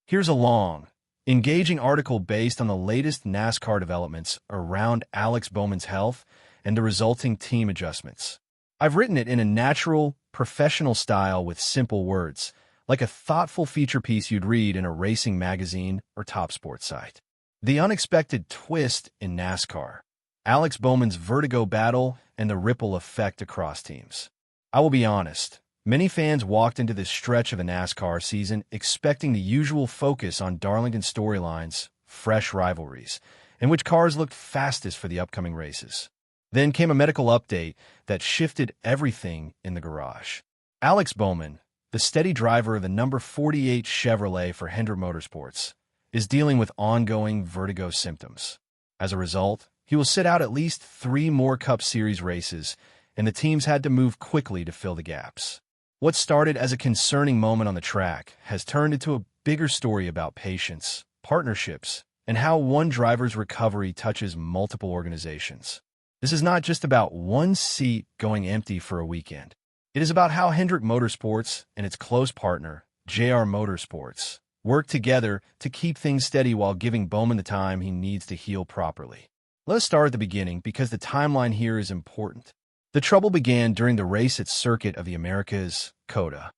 Here's a long, engaging article based on the latest NASCAR developments around Alex Bowman's health and the resulting team adjustments. I've written it in a natural, professional style with simple words, like a thoughtful feature piece you'd read in a racing magazine or top sports site. The unexpected twist in NASCAR, Alex Bowman's vertigo battle and the ripple effect across teams. I will be honest, many fans walked into this stretch of the NASCAR season expecting the usual focus on Darlington storylines, fresh rivalries, and which cars looked fastest for the upcoming races. Then came a medical update that shifted everything in the garage. Alex Bowman, the steady driver of the number 48 Chevrolet for Hendrick Motorsports, is dealing with ongoing vertigo symptoms. As a result, he will sit out at least 3 more Cup Series races, and the teams had to move quickly to fill the gaps. What started as a concerning moment on the track has turned into a bigger story about patience, partnerships, and how one driver's recovery touches multiple organizations. This is not just about one seat going empty for a weekend. It is about how Hendrick Motorsports and its close partner, JR Motorsports, work together to keep things steady while giving Bowman the time he needs to heal properly. Let us start at the beginning because the timeline here is important. The trouble began during the race at Circuit of the Americas, COTA.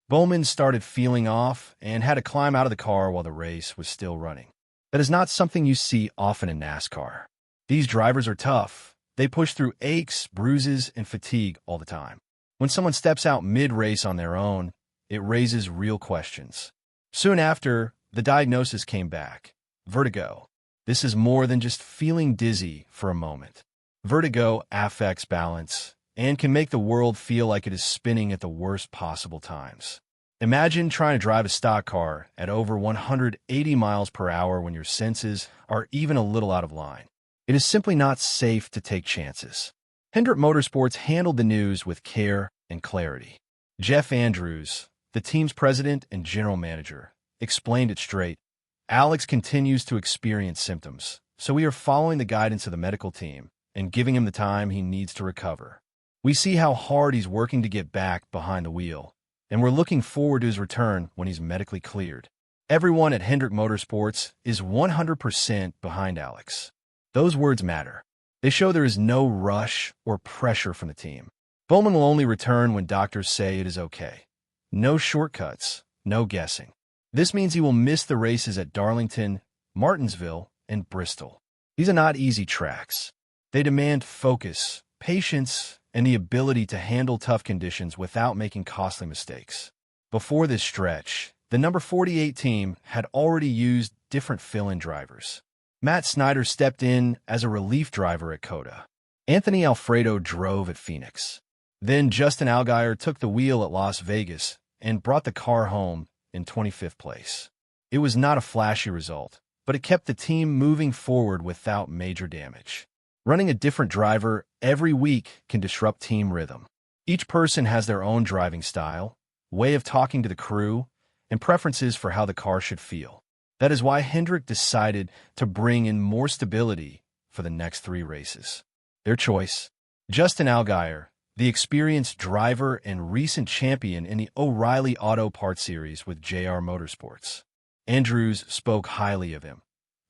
Bowman started feeling off and had to climb out of the car while the race was still running. That is not something you see often in NASCAR. These drivers are tough. They push through aches, bruises, and fatigue all the time. When someone steps out mid-race on their own, it raises real questions. Soon after, the diagnosis came back. Vertigo. This is more than just feeling dizzy for a moment. Vertigo affects balance and can make the world feel like it is spinning at the worst possible times. Imagine trying to drive a stock car at over 180 miles per hour when your senses are even a little out of line. It is simply not safe to take chances. Hendrick Motorsports handled the news with care and clarity. Jeff Andrews, the team's president and general manager, explained it straight. Alex continues to experience symptoms, so we are following the guidance of the medical team and giving him the time he needs to recover. We see how hard he's working to get back behind the wheel, and we're looking forward to his return when he's medically cleared. Everyone at Hendrick Motorsports is 100% behind Alex. Those words matter. They show there is no rush or pressure from the team. Bowman will only return when doctors say it is okay. No shortcuts, no guessing. This means he will miss the races at Darlington, Martinsville, and Bristol. These are not easy tracks. They demand focus, patience, and the ability to handle tough conditions without making costly mistakes. Before this stretch, the number 48 team had already used different fill-in drivers. Matt Snyder stepped in as a relief driver at COTA. Anthony Alfredo drove at Phoenix. Then Justin Allgaier took the wheel at Las Vegas and brought the car home in 25th place. It was not a flashy result, but it kept the team moving forward without major damage. Running a different driver every week can disrupt team rhythm. Each person has their own driving style, way of talking to the crew, and preferences for how the car should feel. That is why Hendrick decided to bring in more stability for the next 3 races. Their choice: Justin Allgaier, the experienced driver and recent champion in the O'Reilly Auto Parts Series with JR Motorsports. Andrews spoke highly of him.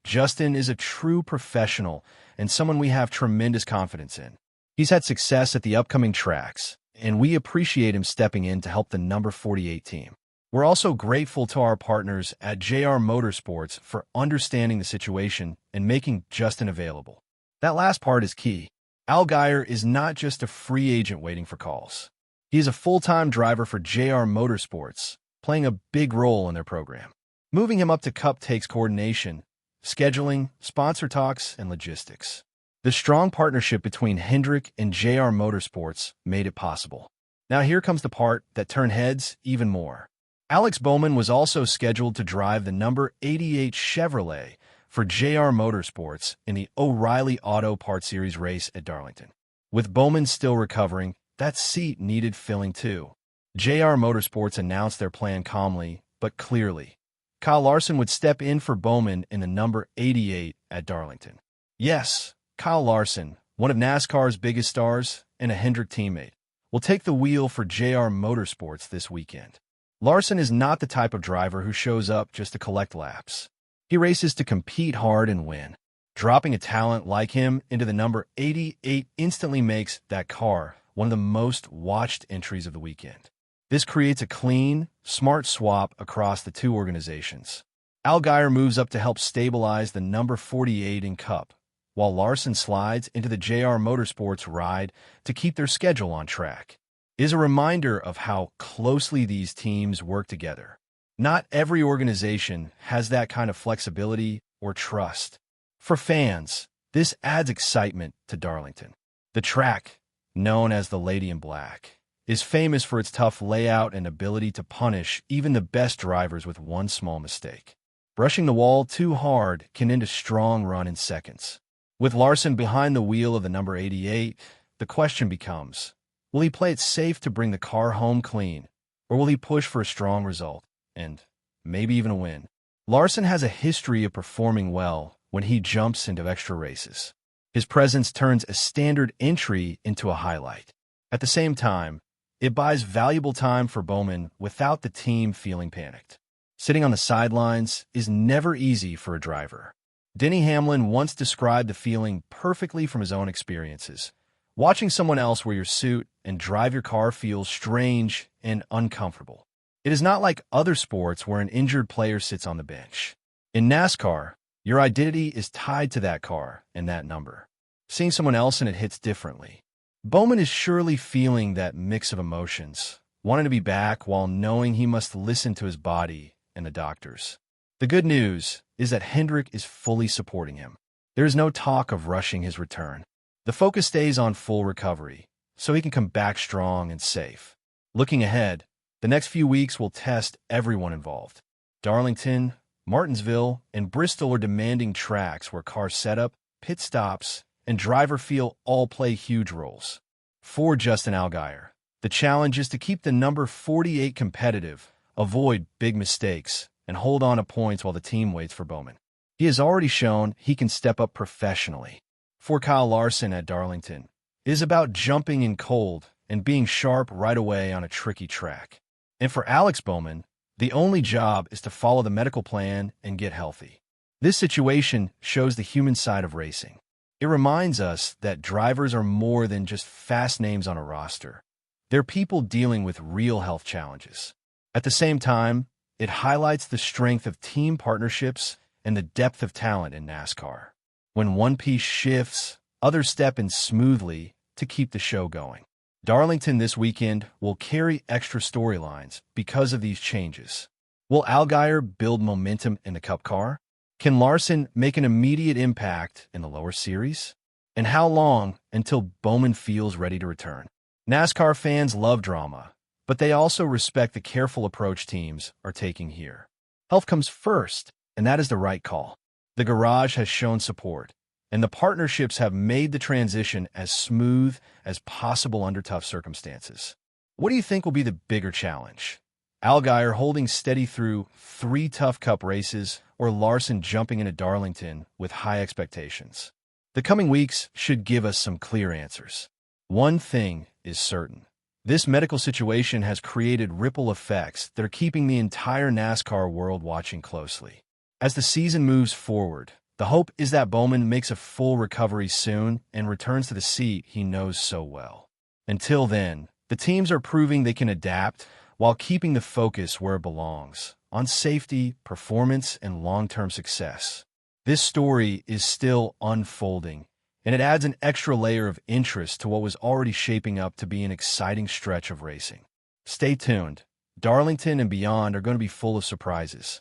Justin is a true professional and someone we have tremendous confidence in. He's had success at the upcoming tracks, and we appreciate him stepping in to help the number 48 team. We're also grateful to our partners at JR Motorsports for understanding the situation and making Justin available. That last part is key. Allgaier is not just a free agent waiting for calls. He is a full-time driver for JR Motorsports, playing a big role in their program. Moving him up to Cup takes coordination, scheduling, sponsor talks, and logistics. The strong partnership between Hendrick and JR Motorsports made it possible. Now here comes the part that turned heads even more. Alex Bowman was also scheduled to drive the number 88 Chevrolet for JR Motorsports in the O'Reilly Auto Parts Series race at Darlington. With Bowman still recovering, that seat needed filling too. JR Motorsports announced their plan calmly, but clearly. Kyle Larson would step in for Bowman in the number 88 at Darlington. Yes, Kyle Larson, one of NASCAR's biggest stars and a Hendrick teammate, will take the wheel for JR Motorsports this weekend. Larson is not the type of driver who shows up just to collect laps. He races to compete hard and win. Dropping a talent like him into the number 88 instantly makes that car one of the most watched entries of the weekend. This creates a clean, smart swap across the two organizations. Allgaier moves up to help stabilize the number 48 in Cup, while Larson slides into the JR Motorsports ride to keep their schedule on track. It is a reminder of how closely these teams work together. Not every organization has that kind of flexibility or trust. For fans, this adds excitement to Darlington. The track, known as the Lady in Black, is famous for its tough layout and ability to punish even the best drivers with one small mistake. Brushing the wall too hard can end a strong run in seconds. With Larson behind the wheel of the number 88, the question becomes, will he play it safe to bring the car home clean, or will he push for a strong result, and maybe even a win? Larson has a history of performing well when he jumps into extra races. His presence turns a standard entry into a highlight. At the same time, it buys valuable time for Bowman without the team feeling panicked. Sitting on the sidelines is never easy for a driver. Denny Hamlin once described the feeling perfectly from his own experiences. Watching someone else wear your suit and drive your car feels strange and uncomfortable. It is not like other sports where an injured player sits on the bench. In NASCAR, your identity is tied to that car and that number. Seeing someone else in it hits differently. Bowman is surely feeling that mix of emotions, wanting to be back while knowing he must listen to his body and the doctors. The good news is that Hendrick is fully supporting him. There is no talk of rushing his return. The focus stays on full recovery, so he can come back strong and safe. Looking ahead, the next few weeks will test everyone involved. Darlington, Martinsville, and Bristol are demanding tracks where car setup, pit stops, and driver feel all play huge roles. For Justin Allgaier, the challenge is to keep the number 48 competitive, avoid big mistakes, and hold on to points while the team waits for Bowman. He has already shown he can step up professionally. For Kyle Larson at Darlington, it is about jumping in cold and being sharp right away on a tricky track. And for Alex Bowman, the only job is to follow the medical plan and get healthy. This situation shows the human side of racing. It reminds us that drivers are more than just fast names on a roster. They're people dealing with real health challenges. At the same time, it highlights the strength of team partnerships and the depth of talent in NASCAR. When one piece shifts, others step in smoothly to keep the show going. Darlington this weekend will carry extra storylines because of these changes. Will Allgaier build momentum in the Cup car? Can Larson make an immediate impact in the lower series? And how long until Bowman feels ready to return? NASCAR fans love drama, but they also respect the careful approach teams are taking here. Health comes first, and that is the right call. The garage has shown support, and the partnerships have made the transition as smooth as possible under tough circumstances. What do you think will be the bigger challenge? Allgaier holding steady through 3 tough Cup races, or Larson jumping into Darlington with high expectations? The coming weeks should give us some clear answers. One thing is certain. This medical situation has created ripple effects that are keeping the entire NASCAR world watching closely. As the season moves forward, the hope is that Bowman makes a full recovery soon and returns to the seat he knows so well. Until then, the teams are proving they can adapt while keeping the focus where it belongs, on safety, performance, and long-term success. This story is still unfolding, and it adds an extra layer of interest to what was already shaping up to be an exciting stretch of racing. Stay tuned. Darlington and beyond are going to be full of surprises.